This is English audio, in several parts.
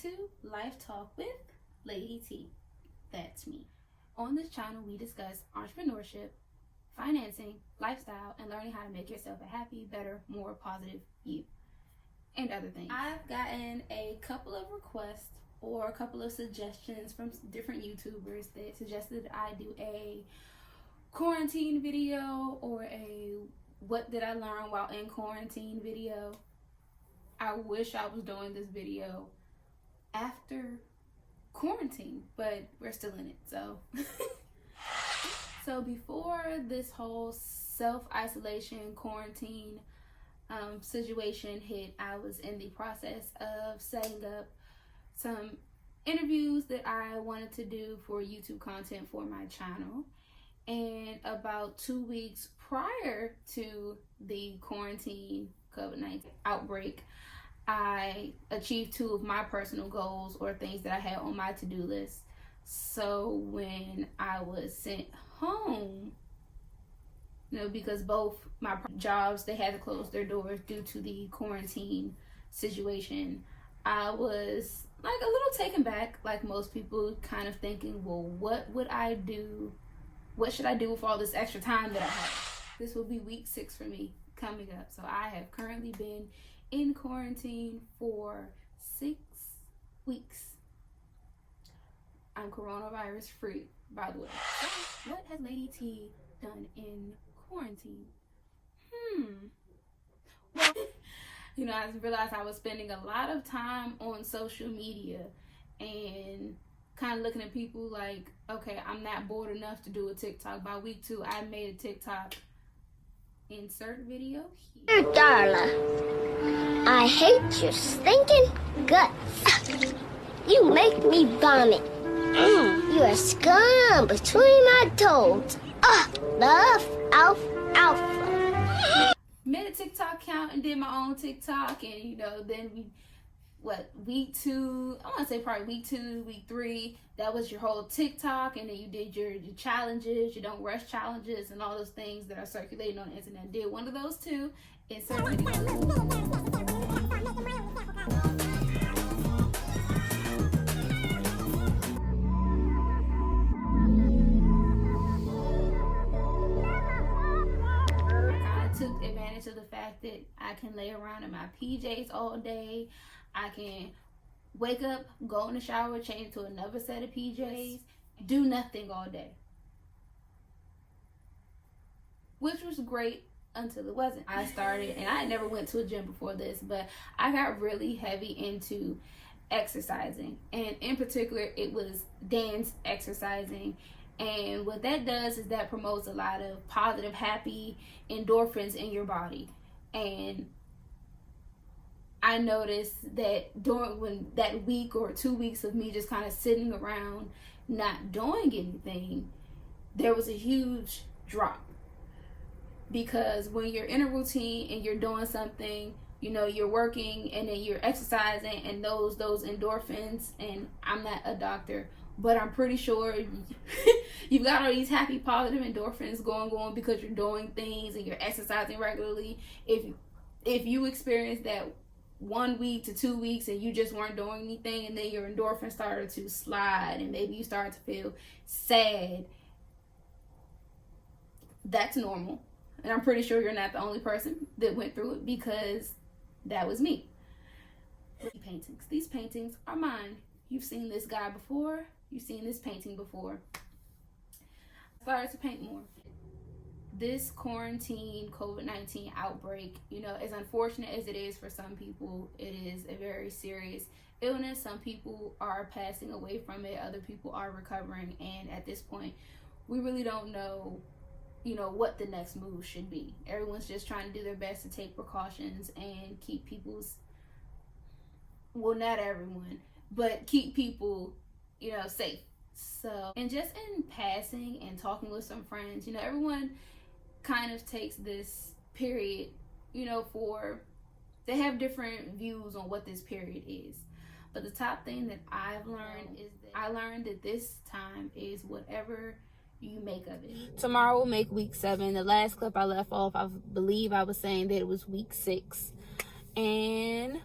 to Life Talk with Lady T. That's me. On this channel, we discuss entrepreneurship, financing, lifestyle, and learning how to make yourself a happy, better, more positive you, and other things. I've gotten a couple of requests or a couple of suggestions from different YouTubers that suggested I do a quarantine video or a what did I learn while in quarantine video. I wish I was doing this video after quarantine, but we're still in it, so so before this whole self-isolation quarantine situation hit, I was in the process of setting up some interviews that I wanted to do for YouTube content for my channel. And about 2 weeks prior to the quarantine COVID-19 outbreak, I achieved 2 of my personal goals or things that I had on my to-do list. So when I was sent home, because both my jobs, they had to close their doors due to the quarantine situation, I was like a little taken back, like most people, kind of thinking, well, what would I do? What should I do with all this extra time that I have? This will be week 6 for me coming up. So I have currently been in quarantine for 6 weeks. I'm coronavirus free, by the way. So what has Lady T done in quarantine? Well, I realized I was spending a lot of time on social media and kind of looking at people like, okay, I'm not bored enough to do a TikTok. By week 2, I made a TikTok. Insert video here. Darla, I hate your stinking guts. You make me vomit. You're a scum between my toes. Love, alpha. Made a TikTok account and did my own TikTok, and then week 2, I want to say probably week 2, week 3, that was your whole TikTok, and then you did your challenges, your don't rush challenges, and all those things that are circulating on the internet. Did one of those 2, insert video. Took advantage of the fact that I can lay around in my PJs all day. I can wake up, go in the shower, change to another set of PJs, do nothing all day. Which was great until it wasn't. I started, and I never went to a gym before this, but I got really heavy into exercising. And in particular, it was dance exercising. And what that does is that promotes a lot of positive, happy endorphins in your body. And I noticed that during that week or 2 weeks of me just kind of sitting around not doing anything, there was a huge drop. Because when you're in a routine and you're doing something, you're working and then you're exercising, and those endorphins, and I'm not a doctor, but I'm pretty sure you've got all these happy, positive endorphins going because you're doing things and you're exercising regularly. If you experience that 1 week to 2 weeks and you just weren't doing anything, and then your endorphins started to slide and maybe you started to feel sad, that's normal. And I'm pretty sure you're not the only person that went through it, because that was me. Paintings. These paintings are mine. You've seen this guy before. You've seen this painting before. I started to paint more. This quarantine COVID-19 outbreak, as unfortunate as it is for some people, it is a very serious illness. Some people are passing away from it. Other people are recovering. And at this point, we really don't know, what the next move should be. Everyone's just trying to do their best to take precautions and keep people's, well, not everyone, but keep people safe. So, and just in passing and talking with some friends, everyone kind of takes this period, they have different views on what this period is. But the top thing that I've learned is that I learned that this time is whatever you make of it. Tomorrow will make week 7. The last clip I left off, I believe I was saying that it was week 6. And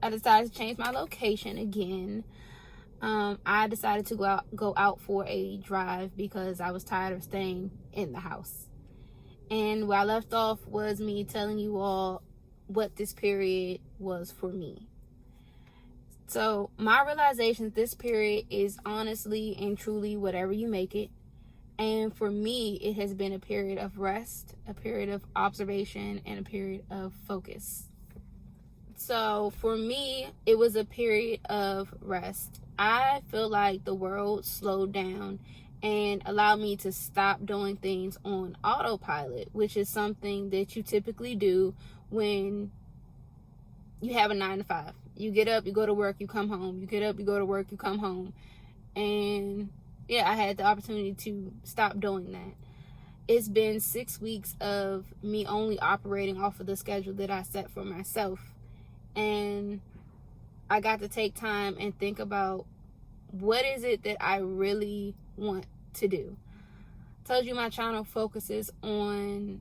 I decided to change my location again. I decided to go out for a drive because I was tired of staying in the house. And where I left off was me telling you all what this period was for me. So my realization this period is honestly and truly whatever you make it. And for me, it has been a period of rest, a period of observation, and a period of focus. So for me, it was a period of rest. I feel like the world slowed down and allowed me to stop doing things on autopilot, which is something that you typically do when you have a 9-to-5. You get up, you go to work, you come home. You get up, you go to work, you come home. And yeah, I had the opportunity to stop doing that. It's been 6 weeks of me only operating off of the schedule that I set for myself. And I got to take time and think about what is it that I really want to do. I told you my channel focuses on,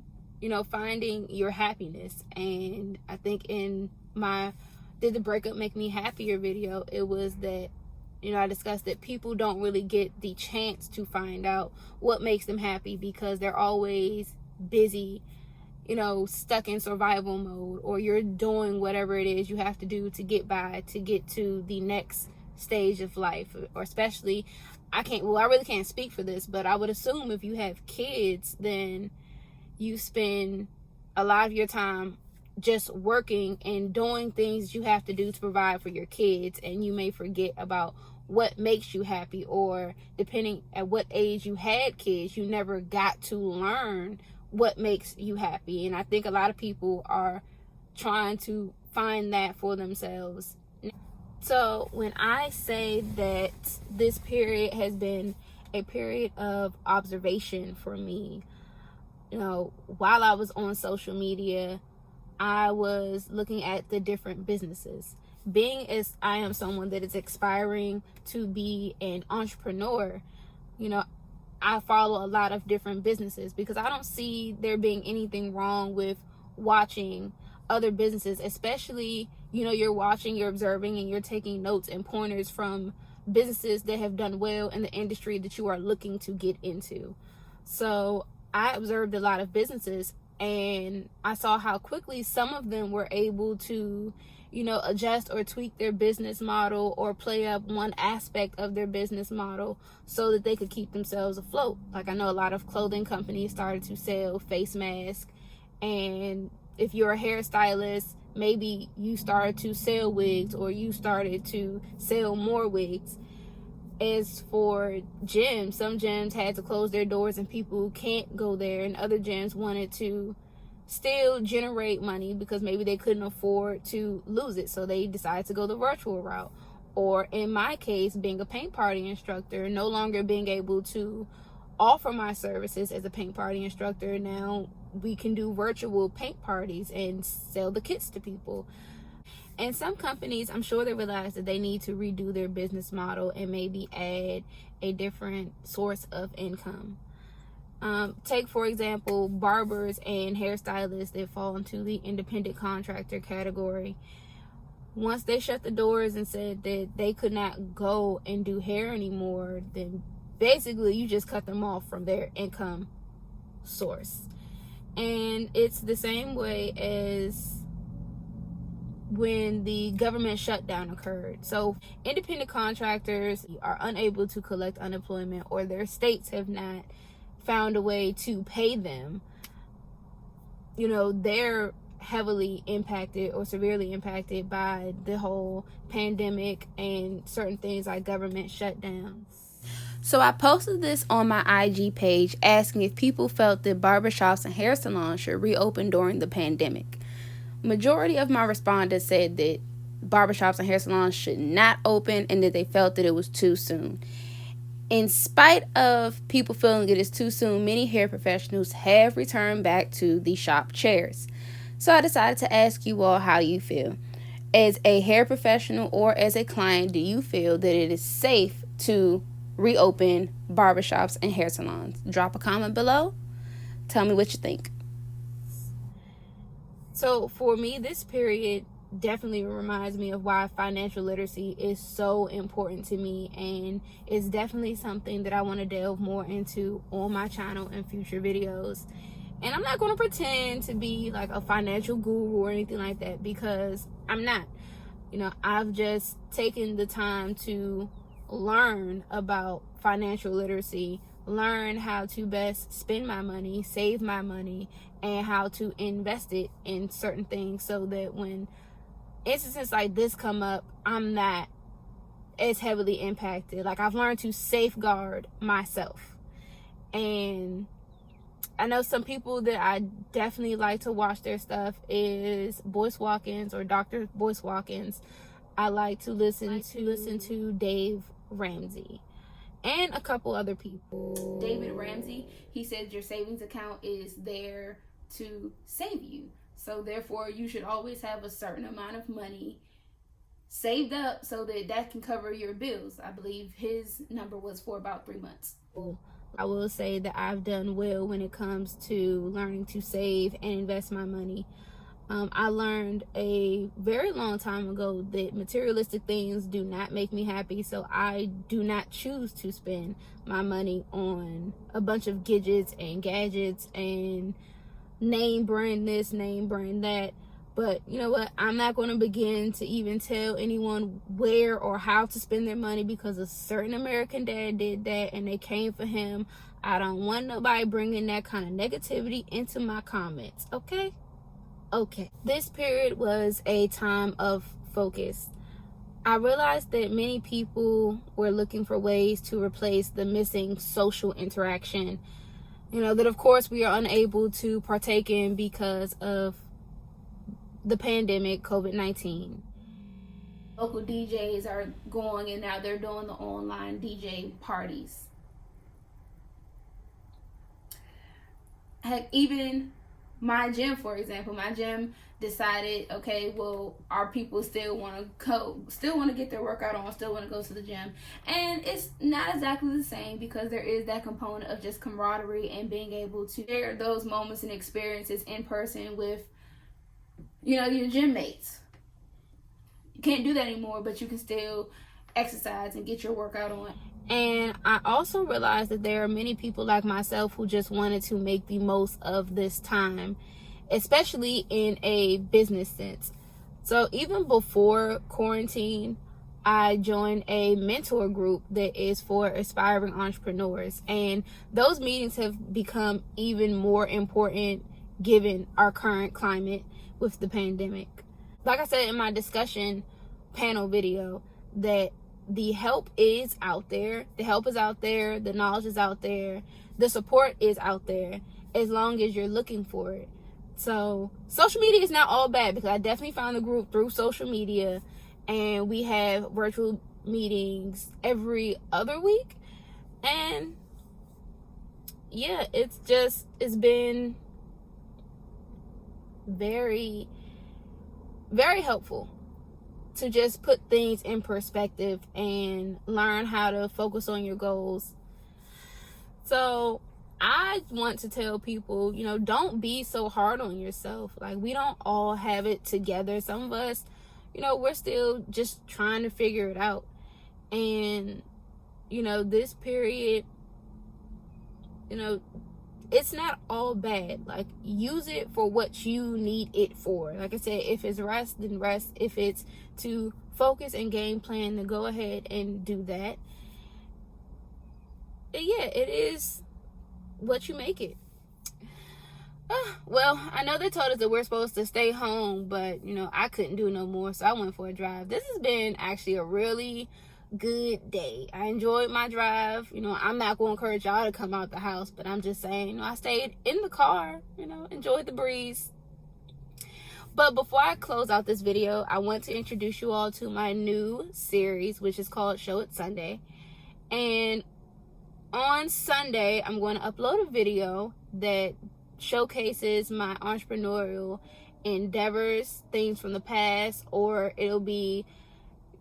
finding your happiness. And I think in my Did the Breakup Make Me Happier video, it was that, I discussed that people don't really get the chance to find out what makes them happy because they're always busy, stuck in survival mode, or you're doing whatever it is you have to do to get by, to get to the next stage of life. Or especially, I really can't speak for this, but I would assume if you have kids, then you spend a lot of your time just working and doing things you have to do to provide for your kids, and you may forget about what makes you happy, or depending at what age you had kids, you never got to learn what makes you happy. And I think a lot of people are trying to find that for themselves. So when I say that this period has been a period of observation for me, while I was on social media, I was looking at the different businesses. Being as I am someone that is aspiring to be an entrepreneur, I follow a lot of different businesses because I don't see there being anything wrong with watching other businesses, especially, you're watching, you're observing, and you're taking notes and pointers from businesses that have done well in the industry that you are looking to get into. So I observed a lot of businesses, and I saw how quickly some of them were able to, adjust or tweak their business model or play up one aspect of their business model so that they could keep themselves afloat. Like, I know a lot of clothing companies started to sell face masks, and if you're a hairstylist, maybe you started to sell wigs, or you started to sell more wigs. As for gyms, some gyms had to close their doors and people can't go there, and other gyms wanted to still generate money because maybe they couldn't afford to lose it, so they decided to go the virtual route. Or in my case, being a paint party instructor, no longer being able to offer my services as a paint party instructor, now we can do virtual paint parties and sell the kits to people. And some companies, I'm sure they realize that they need to redo their business model and maybe add a different source of income. Take, for example, barbers and hairstylists that fall into the independent contractor category. Once they shut the doors and said that they could not go and do hair anymore, then basically you just cut them off from their income source. And it's the same way as when the government shutdown occurred. So independent contractors are unable to collect unemployment, or their states have not found a way to pay them. They're heavily impacted or severely impacted by the whole pandemic and certain things like government shutdowns. So I posted this on my IG page asking if people felt that barbershops and hair salons should reopen during the pandemic. Majority of my respondents said that barbershops and hair salons should not open and that they felt that it was too soon. In spite of people feeling it is too soon, many hair professionals have returned back to the shop chairs. So I decided to ask you all how you feel. As a hair professional or as a client, do you feel that it is safe to reopen barbershops and hair salons? Drop a comment below. Tell me what you think. So for me, this period definitely reminds me of why financial literacy is so important to me, and it's definitely something that I want to delve more into on my channel in future videos. And I'm not going to pretend to be like a financial guru or anything like that, because I'm not. You know, I've just taken the time to learn about financial literacy, learn how to best spend my money, save my money, and how to invest it in certain things, so that when instances like this come up, I'm not as heavily impacted. Like, I've learned to safeguard myself. And I know some people that I definitely like to watch their stuff is Boyce Watkins, or Dr. Boyce Watkins. I like to listen to Dave Ramsey and a couple other people. David Ramsey, he says your savings account is there to save you. So therefore, you should always have a certain amount of money saved up so that can cover your bills. I believe his number was for about 3 months. I will say that I've done well when it comes to learning to save and invest my money. I learned a very long time ago that materialistic things do not make me happy, so I do not choose to spend my money on a bunch of gadgets and gadgets and name brand this, name brand that. But you know what? I'm not going to begin to even tell anyone where or how to spend their money, because a certain American dad did that and they came for him. I don't want nobody bringing that kind of negativity into my comments, okay? Okay. This period was a time of focus. I realized that many people were looking for ways to replace the missing social interaction, you know, that of course we are unable to partake in because of the pandemic, COVID-19. Local DJs are going, and now they're doing the online DJ parties. Heck, even my gym, for example, my gym decided, okay, well, our people still want to get their workout on, still want to go to the gym. And it's not exactly the same, because there is that component of just camaraderie and being able to share those moments and experiences in person with, you know, your gym mates. You can't do that anymore, but you can still exercise and get your workout on. And I also realized that there are many people like myself who just wanted to make the most of this time, especially in a business sense. So even before quarantine, I joined a mentor group that is for aspiring entrepreneurs. And those meetings have become even more important given our current climate with the pandemic. Like I said in my discussion panel video, that the help is out there. The help is out there. The knowledge is out there. The support is out there, as long as you're looking for it. So social media is not all bad, because I definitely found the group through social media, and we have virtual meetings every other week. And yeah, it's been very, very helpful to just put things in perspective and learn how to focus on your goals. So I want to tell people, you know, don't be so hard on yourself. Like, we don't all have it together. Some of us, you know, we're still just trying to figure it out. And, you know, this period, you know, it's not all bad. Like, use it for what you need it for. Like I said, if it's rest, then rest. If it's to focus and game plan, then go ahead and do that. And yeah, it is what you make it. Well, I know they told us that we're supposed to stay home, but, you know, I couldn't do no more, so I went for a drive. This has been actually a really good day. I enjoyed my drive. You know, I'm not going to encourage y'all to come out the house, but I'm just saying, you know, I stayed in the car, you know, enjoyed the breeze. But before I close out this video, I want to introduce you all to my new series, which is called Show It Sunday. And on Sunday, I'm going to upload a video that showcases my entrepreneurial endeavors, things from the past, or it'll be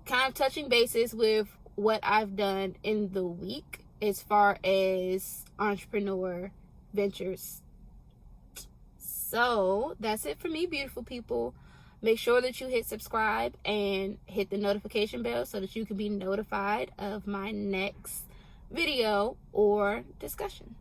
kind of touching bases with what I've done in the week as far as entrepreneur ventures. So that's it for me, beautiful people. Make sure that you hit subscribe and hit the notification bell so that you can be notified of my next video or discussion.